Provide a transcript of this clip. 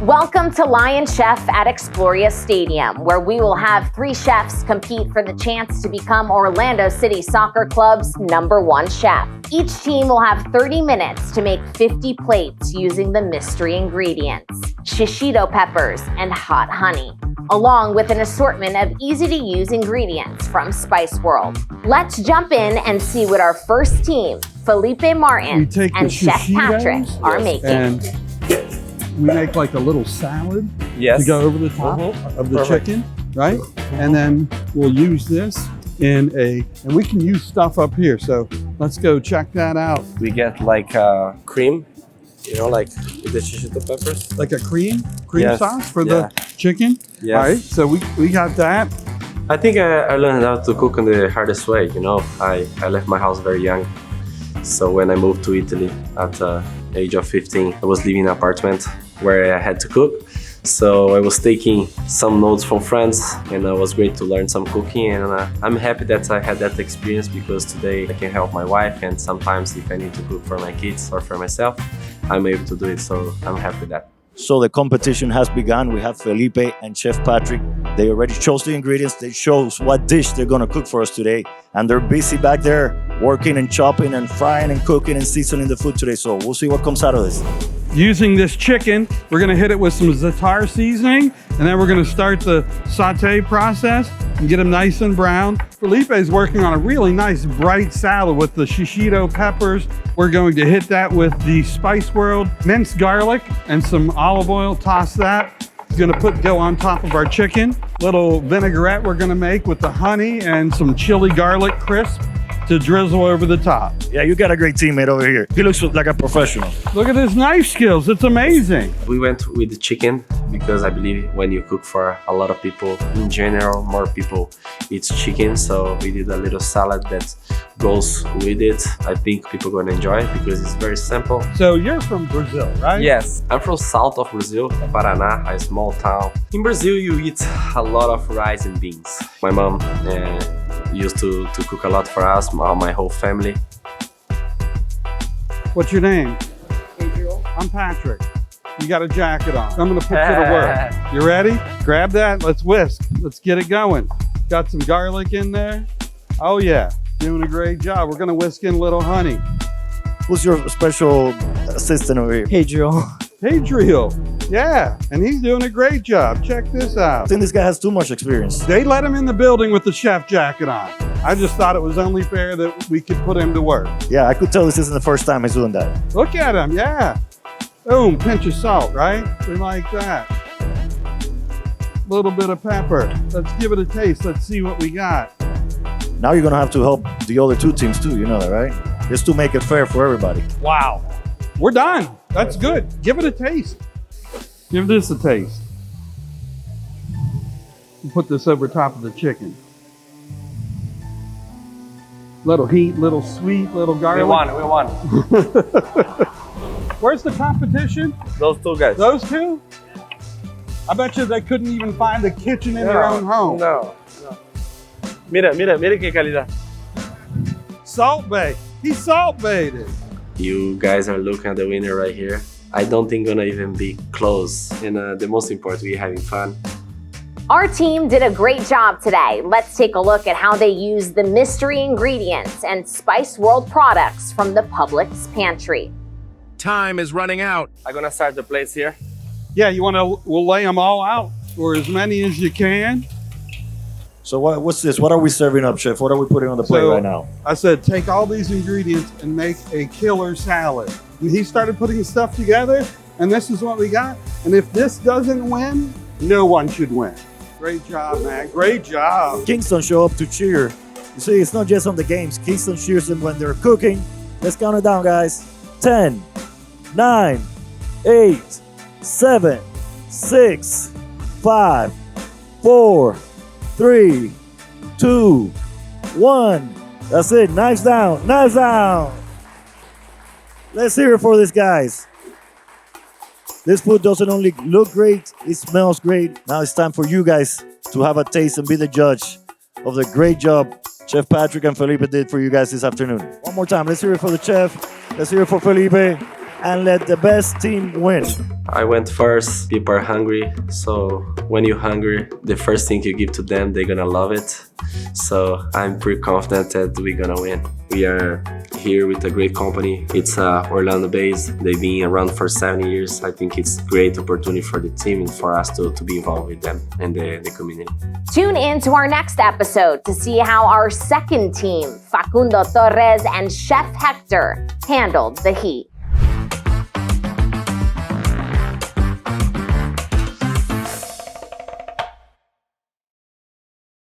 Welcome to Lion Chef at Exploria Stadium, where we will have 3 chefs compete for the chance to become Orlando City Soccer Club's #1 chef. Each team will have 30 minutes to make 50 plates using the mystery ingredients, shishito peppers and hot honey, along with an assortment of easy-to-use ingredients from Spice World. Let's jump in and see what our first team, Felipe Martins and Chef Patrick, are making. And we make like a little salad to go over the top of the chicken, right? And then we'll use this and we can use stuff up here. So let's go check that out. We get like cream, you know, like with the shishito peppers. Like a cream sauce for the chicken? Yes. All right, so we got that. I think I learned how to cook in the hardest way, you know. I left my house very young. So when I moved to Italy at the age of 15, I was living in an apartment where I had to cook. So I was taking some notes from friends, and it was great to learn some cooking. And I'm happy that I had that experience, because today I can help my wife, and sometimes if I need to cook for my kids or for myself, I'm able to do it. So I'm happy with that. So the competition has begun. We have Felipe and Chef Patrick. They already chose the ingredients. They chose what dish they're gonna cook for us today. And they're busy back there working and chopping and frying and cooking and seasoning the food today. So we'll see what comes out of this. Using this chicken, we're gonna hit it with some za'atar seasoning, and then we're gonna start the saute process and get them nice and brown. Felipe's working on a really nice bright salad with the shishito peppers. We're going to hit that with the Spice World minced garlic and some olive oil, toss that. It's gonna go on top of our chicken. Little vinaigrette we're gonna make with the honey and some chili garlic crisp to drizzle over the top. Yeah, you got a great teammate over here. He looks like a professional. Look at his knife skills, it's amazing. We went with the chicken because I believe when you cook for a lot of people, in general, more people eat chicken. So we did a little salad that goes with it. I think people are gonna enjoy it because it's very simple. So you're from Brazil, right? Yes, I'm from south of Brazil, Paraná, a small town. In Brazil, you eat a lot of rice and beans. My mom used to cook a lot for us, my whole family. What's your name? Adriel. I'm Patrick. You got a jacket on. I'm gonna put you to work. You ready? Grab that, let's whisk. Let's get it going. Got some garlic in there. Oh yeah, doing a great job. We're gonna whisk in a little honey. Who's your special assistant over here? Adriel. Adriel, yeah, and he's doing a great job. Check this I out. think this guy has too much experience. They let him in the building with the chef jacket on. I just thought it was only fair that we could put him to work. Yeah, I could tell this isn't the first time he's doing that. Look at him, yeah. Boom, pinch of salt, right? We like that. Little bit of pepper. Let's give it a taste. Let's see what we got. Now you're gonna have to help the other 2 teams too, you know that, right? Just to make it fair for everybody. Wow, we're done. That's good. Give it a taste. Give this a taste. Put this over top of the chicken. Little heat, little sweet, little garlic. We won. Where's the competition? Those 2 guys. Those 2? I bet you they couldn't even find a kitchen in their own home. No. Mira qué calidad. Salt Bay. He salt baited. You guys are looking at the winner right here. I don't think gonna even be close. And the most important, we're having fun. Our team did a great job today. Let's take a look at how they use the mystery ingredients and Spice World products from the Publix pantry. Time is running out. I'm gonna start the plates here. Yeah, we'll lay them all out, or as many as you can. So what's this? What are we serving up, Chef? What are we putting on the plate right now? I said, take all these ingredients and make a killer salad. And he started putting his stuff together, and this is what we got. And if this doesn't win, no one should win. Great job, man. Great job. Kingston show up to cheer. You see, it's not just on the games. Kingston cheers them when they're cooking. Let's count it down, guys. 10, 9, 8, 7, 6, 5, 4, 3, 2, 1. That's it. Knives down. Knives down. Let's hear it for this, guys. This food doesn't only look great, it smells great. Now it's time for you guys to have a taste and be the judge of the great job Chef Patrick and Felipe did for you guys this afternoon. One more time. Let's hear it for the chef. Let's hear it for Felipe. and let the best team win. I went first. People are hungry. So when you're hungry, the first thing you give to them, they're gonna love it. So I'm pretty confident that we're gonna win. We are here with a great company. It's Orlando based. They've been around for 7 years. I think it's a great opportunity for the team and for us to be involved with them and the community. Tune in to our next episode to see how our second team, Facundo Torres and Chef Hector, handled the heat.